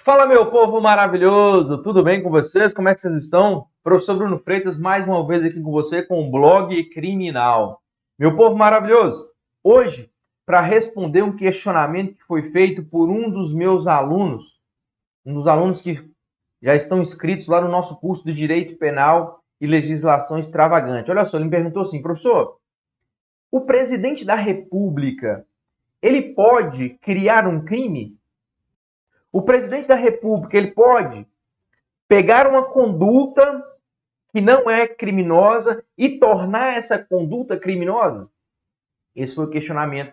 Fala, meu povo maravilhoso! Tudo bem com vocês? Como é que vocês estão? Professor Bruno Freitas, mais uma vez aqui com você com o Blog Criminal. Meu povo maravilhoso, hoje, para responder um questionamento que foi feito por um dos meus alunos, um dos alunos que já estão inscritos lá no nosso curso de Direito Penal e Legislação Extravagante. Olha só, ele me perguntou assim, professor, o presidente da República, ele pode criar um crime? O presidente da República, ele pode pegar uma conduta que não é criminosa e tornar essa conduta criminosa? Esse foi o questionamento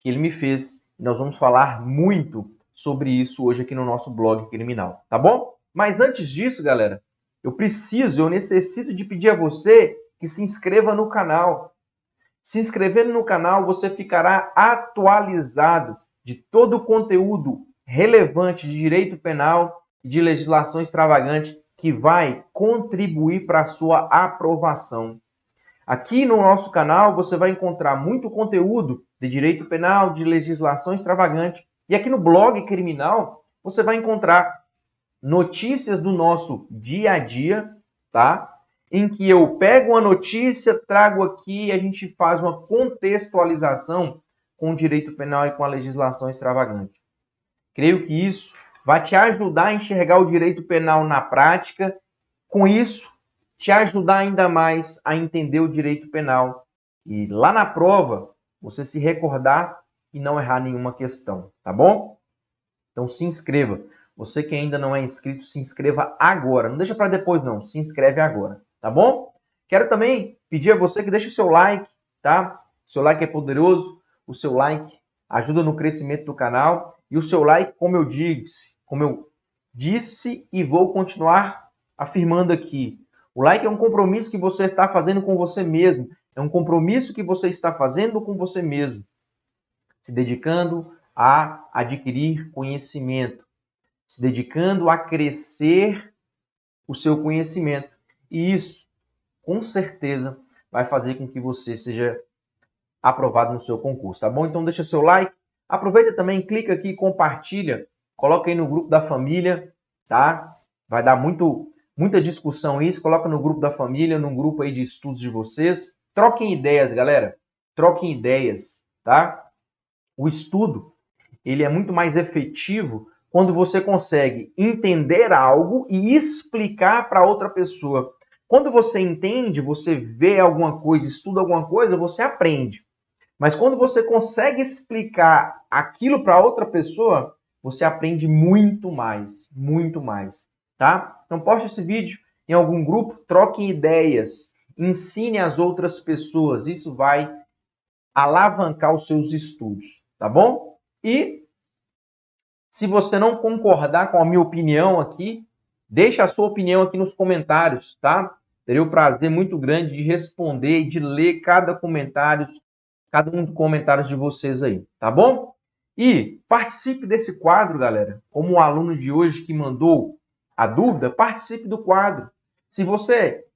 que ele me fez. Nós vamos falar muito sobre isso hoje aqui no nosso blog criminal, tá bom? Mas antes disso, galera, eu necessito de pedir a você que se inscreva no canal. Se inscrevendo no canal, você ficará atualizado de todo o conteúdo relevante de direito penal e de legislação extravagante que vai contribuir para a sua aprovação. Aqui no nosso canal você vai encontrar muito conteúdo de direito penal, de legislação extravagante. E aqui no blog criminal você vai encontrar notícias do nosso dia a dia, tá? Em que eu pego uma notícia, trago aqui e a gente faz uma contextualização com o direito penal e com a legislação extravagante. Creio que isso vai te ajudar a enxergar o direito penal na prática, com isso, te ajudar ainda mais a entender o direito penal e lá na prova você se recordar e não errar nenhuma questão, tá bom? Então se inscreva. Você que ainda não é inscrito, se inscreva agora. Não deixa para depois não, se inscreve agora, tá bom? Quero também pedir a você que deixe o seu like, tá? O seu like é poderoso, o seu like ajuda no crescimento do canal e o seu like, como eu disse e vou continuar afirmando aqui, o like é um compromisso que você está fazendo com você mesmo, é um compromisso que você está fazendo com você mesmo, se dedicando a adquirir conhecimento, se dedicando a crescer o seu conhecimento. E isso, com certeza, vai fazer com que você seja aprovado no seu concurso, tá bom? Então deixa seu like, aproveita também, clica aqui, compartilha, coloca aí no grupo da família, tá? Vai dar muita discussão isso, coloca no grupo da família, no grupo aí de estudos de vocês. Troquem ideias, galera. Troquem ideias, tá? O estudo, ele é muito mais efetivo quando você consegue entender algo e explicar para outra pessoa. Quando você entende, você vê alguma coisa, estuda alguma coisa, você aprende. Mas quando você consegue explicar aquilo para outra pessoa, você aprende muito mais, tá? Então poste esse vídeo em algum grupo, troquem ideias, ensine as outras pessoas, isso vai alavancar os seus estudos, tá bom? E se você não concordar com a minha opinião aqui, deixa a sua opinião aqui nos comentários, tá? Terei o prazer muito grande de responder e de ler cada um dos comentários de vocês aí, tá bom? E participe desse quadro, galera. Como o aluno de hoje que mandou a dúvida, participe do quadro. Se você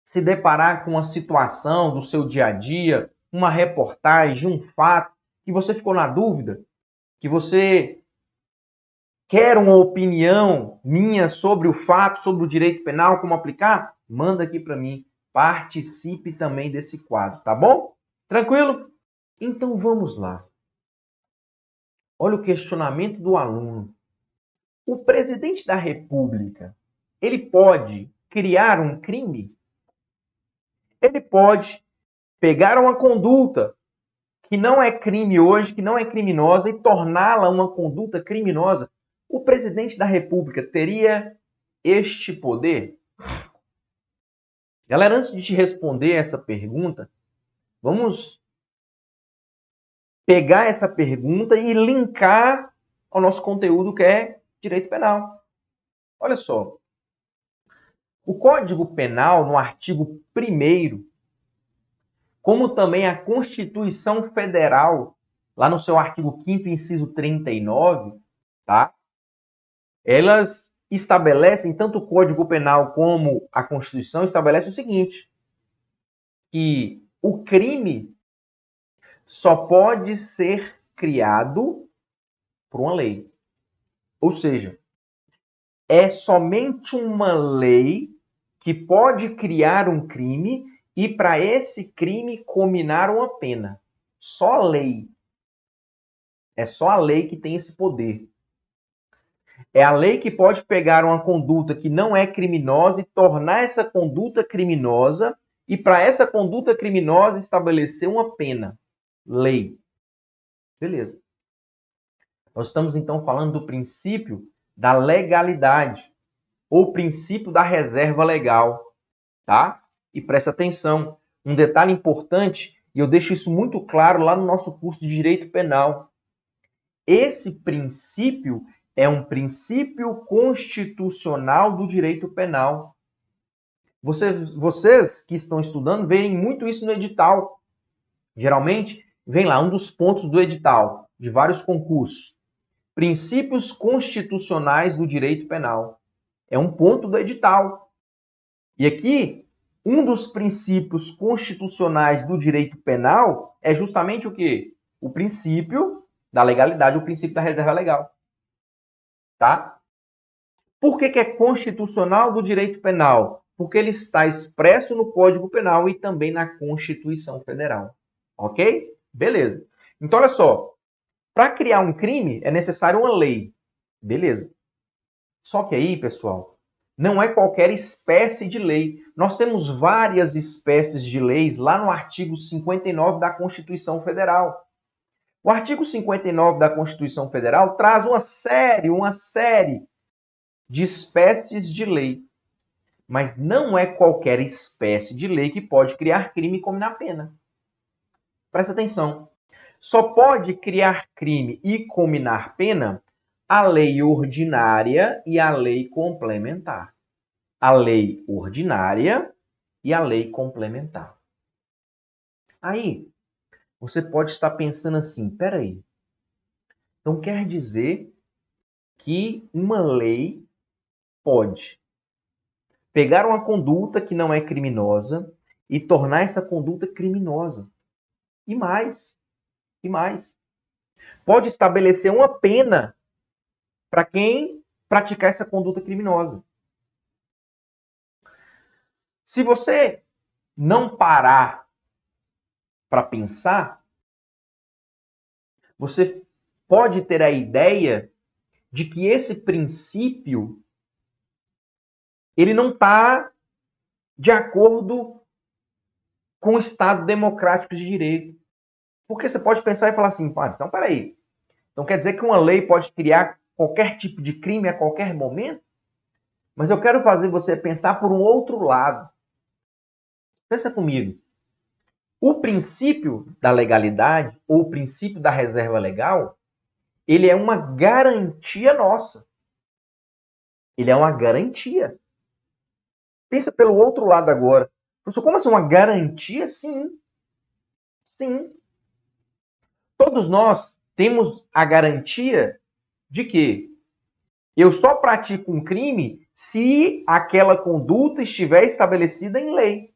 se deparar com uma situação do seu dia a dia, uma reportagem, um fato, que você ficou na dúvida, que você quer uma opinião minha sobre o fato, sobre o direito penal, como aplicar, manda aqui para mim. Participe também desse quadro, tá bom? Tranquilo? Então vamos lá. Olha o questionamento do aluno. O presidente da República, ele pode criar um crime? Ele pode pegar uma conduta que não é crime hoje, que não é criminosa, e torná-la uma conduta criminosa? O presidente da República teria este poder? Galera, antes de te responder essa pergunta, vamos pegar essa pergunta e linkar ao nosso conteúdo que é direito penal. Olha só, o Código Penal, no artigo 1º, como também a Constituição Federal, lá no seu artigo 5º, inciso 39, tá? Elas estabelecem, tanto o Código Penal como a Constituição, estabelecem o seguinte, que o crime só pode ser criado por uma lei. Ou seja, é somente uma lei que pode criar um crime e, para esse crime, combinar uma pena. Só a lei. É só a lei que tem esse poder. É a lei que pode pegar uma conduta que não é criminosa e tornar essa conduta criminosa e, para essa conduta criminosa, estabelecer uma pena. Lei. Beleza. Nós estamos, então, falando do princípio da legalidade, ou princípio da reserva legal, tá? E presta atenção, um detalhe importante, e eu deixo isso muito claro lá no nosso curso de Direito Penal. Esse princípio é um princípio constitucional do direito penal. Vocês que estão estudando veem muito isso no edital. Geralmente, vem lá um dos pontos do edital, de vários concursos. Princípios constitucionais do direito penal. É um ponto do edital. E aqui, um dos princípios constitucionais do direito penal é justamente o quê? O princípio da legalidade, o princípio da reserva legal. Tá? Por que é constitucional do direito penal? Porque ele está expresso no Código Penal e também na Constituição Federal. Ok? Beleza. Então, olha só. Para criar um crime, é necessário uma lei. Beleza. Só que aí, pessoal, não é qualquer espécie de lei. Nós temos várias espécies de leis lá no artigo 59 da Constituição Federal. O artigo 59 da Constituição Federal traz uma série de espécies de lei. Mas não é qualquer espécie de lei que pode criar crime e combinar pena. Presta atenção. Só pode criar crime e combinar pena a lei ordinária e a lei complementar. A lei ordinária e a lei complementar. Aí, você pode estar pensando assim, peraí, então quer dizer que uma lei pode pegar uma conduta que não é criminosa e tornar essa conduta criminosa. E mais. Pode estabelecer uma pena para quem praticar essa conduta criminosa. Se você não parar para pensar, você pode ter a ideia de que esse princípio ele não está de acordo com o Estado democrático de direito. Porque você pode pensar e falar assim, então peraí, então quer dizer que uma lei pode criar qualquer tipo de crime a qualquer momento? Mas eu quero fazer você pensar por um outro lado. Pensa comigo. O princípio da legalidade, ou o princípio da reserva legal, ele é uma garantia nossa. Ele é uma garantia. Pensa pelo outro lado agora. Professor, como assim uma garantia? Sim. Sim. Todos nós temos a garantia de que eu só pratico um crime se aquela conduta estiver estabelecida em lei.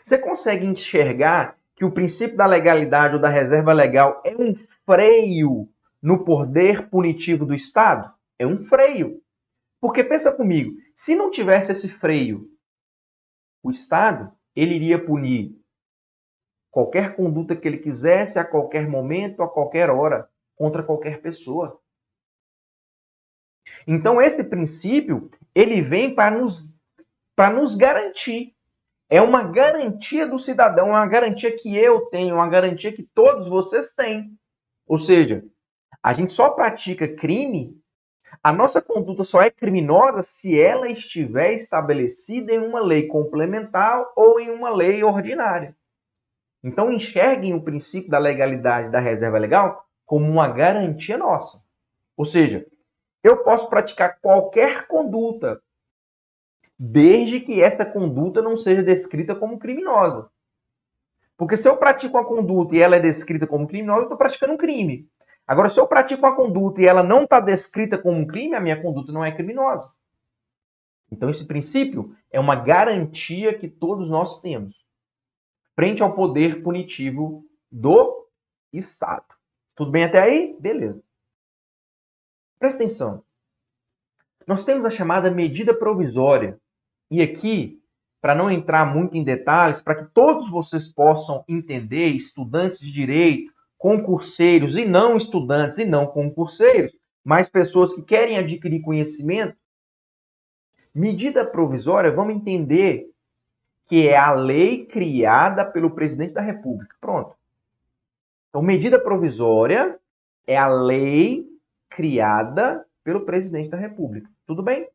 Você consegue enxergar que o princípio da legalidade ou da reserva legal é um freio no poder punitivo do Estado? É um freio. Porque pensa comigo, se não tivesse esse freio, o Estado ele iria punir qualquer conduta que ele quisesse, a qualquer momento, a qualquer hora, contra qualquer pessoa. Então esse princípio ele vem para nos garantir. É uma garantia do cidadão, uma garantia que eu tenho, uma garantia que todos vocês têm. Ou seja, a gente só pratica crime, a nossa conduta só é criminosa se ela estiver estabelecida em uma lei complementar ou em uma lei ordinária. Então enxerguem o princípio da legalidade da reserva legal como uma garantia nossa. Ou seja, eu posso praticar qualquer conduta, desde que essa conduta não seja descrita como criminosa. Porque se eu pratico uma conduta e ela é descrita como criminosa, eu estou praticando um crime. Agora, se eu pratico uma conduta e ela não está descrita como um crime, a minha conduta não é criminosa. Então, esse princípio é uma garantia que todos nós temos frente ao poder punitivo do Estado. Tudo bem até aí? Beleza. Presta atenção. Nós temos a chamada medida provisória. E aqui, para não entrar muito em detalhes, para que todos vocês possam entender, estudantes de direito, concurseiros e não estudantes e não concurseiros, mas pessoas que querem adquirir conhecimento, medida provisória, vamos entender que é a lei criada pelo presidente da República. Pronto. Então, medida provisória é a lei criada pelo presidente da República. Tudo bem?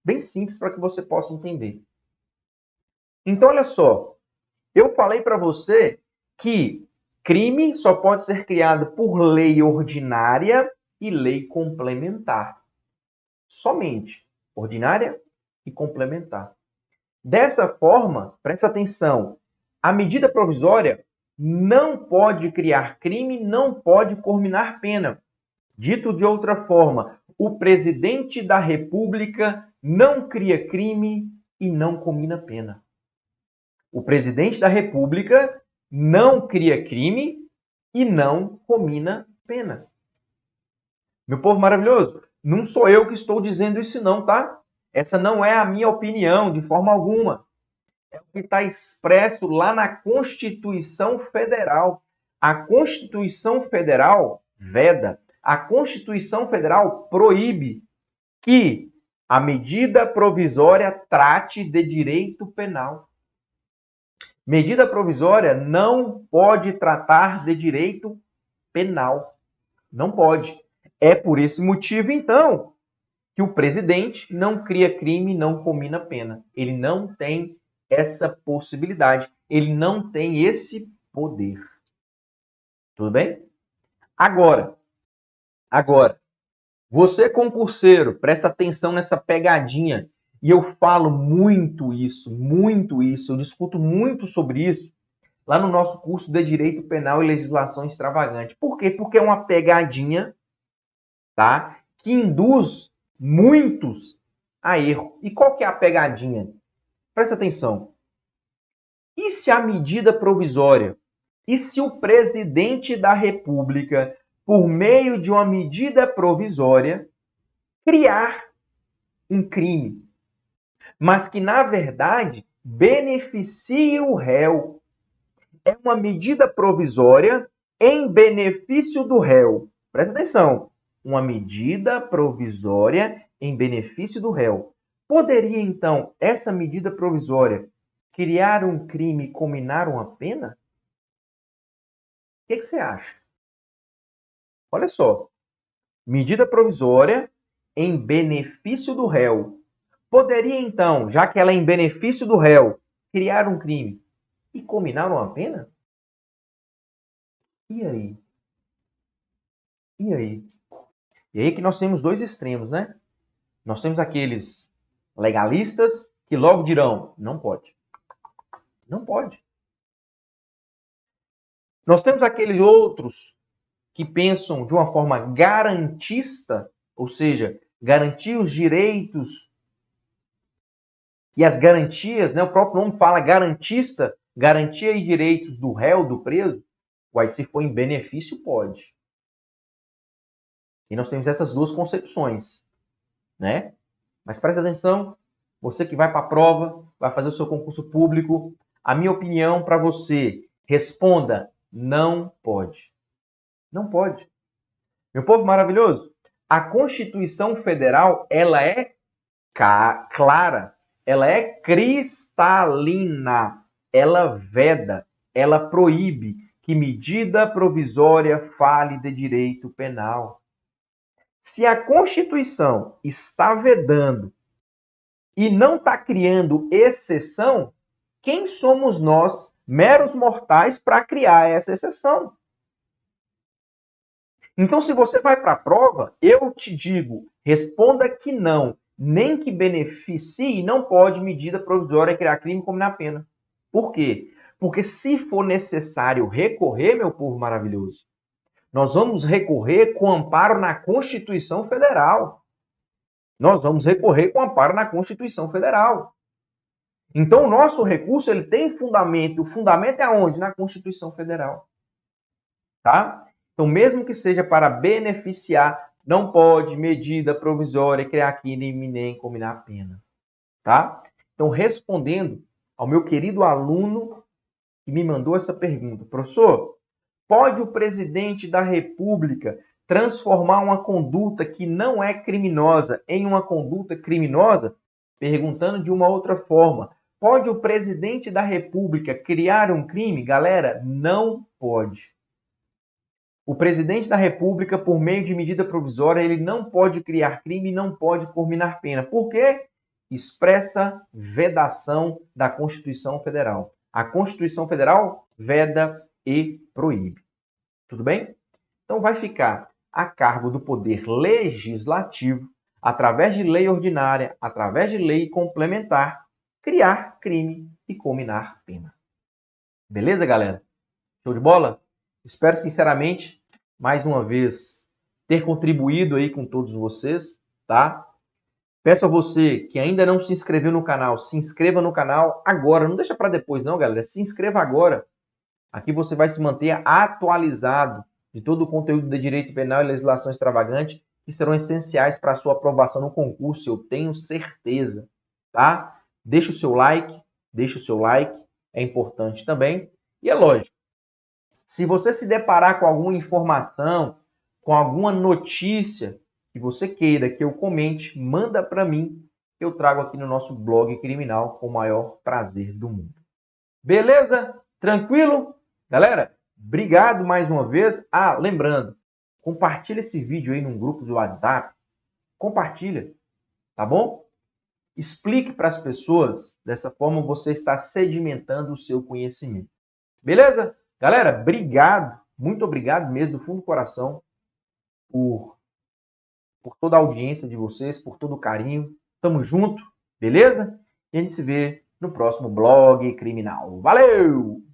Bem simples para que você possa entender. Então, olha só. Eu falei para você que crime só pode ser criado por lei ordinária e lei complementar. Somente ordinária e complementar. Dessa forma, presta atenção, a medida provisória não pode criar crime, não pode culminar pena. Dito de outra forma, o presidente da República não cria crime e não comina pena. O presidente da República não cria crime e não comina pena. Meu povo maravilhoso, não sou eu que estou dizendo isso não, tá? Essa não é a minha opinião de forma alguma. É o que está expresso lá na Constituição Federal. A Constituição Federal veda, a Constituição Federal proíbe que a medida provisória trate de direito penal. Medida provisória não pode tratar de direito penal. Não pode. É por esse motivo, então, que o presidente não cria crime, não comina pena. Ele não tem essa possibilidade. Ele não tem esse poder. Tudo bem? Agora, você concurseiro, presta atenção nessa pegadinha. E eu falo muito isso, eu discuto muito sobre isso lá no nosso curso de Direito Penal e Legislação Extravagante. Por quê? Porque é uma pegadinha, tá? Que induz muitos a erro. E qual que é a pegadinha? Presta atenção. E se a medida provisória, e se o presidente da República, por meio de uma medida provisória, criar um crime, mas que, na verdade, beneficie o réu? É uma medida provisória em benefício do réu. Presta atenção. Uma medida provisória em benefício do réu. Poderia, então, essa medida provisória criar um crime e combinar uma pena? O que você acha? Olha só. Medida provisória em benefício do réu. Poderia, então, já que ela é em benefício do réu, criar um crime e combinar uma pena? E aí? E aí? E aí que nós temos dois extremos, né? Nós temos aqueles legalistas que logo dirão, não pode. Não pode. Nós temos aqueles outros que pensam de uma forma garantista, ou seja, garantir os direitos e as garantias, né? O próprio nome fala garantista, garantia e direitos do réu, do preso. Uai, se for em benefício, pode. E nós temos essas duas concepções, né? Mas preste atenção, você que vai para a prova, vai fazer o seu concurso público, a minha opinião para você, responda, não pode. Não pode. Meu povo maravilhoso, a Constituição Federal, ela é clara, ela é cristalina, ela veda, ela proíbe que medida provisória fale de direito penal. Se a Constituição está vedando e não está criando exceção, quem somos nós, meros mortais, para criar essa exceção? Então, se você vai para a prova, eu te digo, responda que não, nem que beneficie, não pode medida provisória criar crime e combinar pena. Por quê? Porque se for necessário recorrer, meu povo maravilhoso, nós vamos recorrer com amparo na Constituição Federal. Nós vamos recorrer com amparo na Constituição Federal. Então, o nosso recurso ele tem fundamento. O fundamento é aonde? Na Constituição Federal. Tá? Então, mesmo que seja para beneficiar, não pode medida provisória criar crime nem combinar pena, tá? Então, respondendo ao meu querido aluno que me mandou essa pergunta, professor, pode o presidente da República transformar uma conduta que não é criminosa em uma conduta criminosa? Perguntando de uma outra forma, pode o presidente da República criar um crime? Galera, não pode. O presidente da República, por meio de medida provisória, ele não pode criar crime e não pode combinar pena. Por quê? Expressa vedação da Constituição Federal. A Constituição Federal veda e proíbe. Tudo bem? Então vai ficar a cargo do Poder Legislativo, através de lei ordinária, através de lei complementar, criar crime e combinar pena. Beleza, galera? Show de bola? Espero sinceramente, mais uma vez, ter contribuído aí com todos vocês, tá? Peço a você que ainda não se inscreveu no canal, se inscreva no canal agora. Não deixa para depois não, galera. Se inscreva agora. Aqui você vai se manter atualizado de todo o conteúdo de direito penal e legislação extravagante que serão essenciais para a sua aprovação no concurso, eu tenho certeza, tá? Deixa o seu like, é importante também. E é lógico, se você se deparar com alguma informação, com alguma notícia que você queira que eu comente, manda para mim, que eu trago aqui no nosso blog criminal com o maior prazer do mundo. Beleza? Tranquilo? Galera, obrigado mais uma vez. Ah, lembrando, compartilha esse vídeo aí num grupo do WhatsApp. Compartilha, tá bom? Explique para as pessoas, dessa forma você está sedimentando o seu conhecimento. Beleza? Galera, obrigado, muito obrigado mesmo do fundo do coração por toda a audiência de vocês, por todo o carinho. Tamo junto, beleza? E a gente se vê no próximo Blog Criminal. Valeu!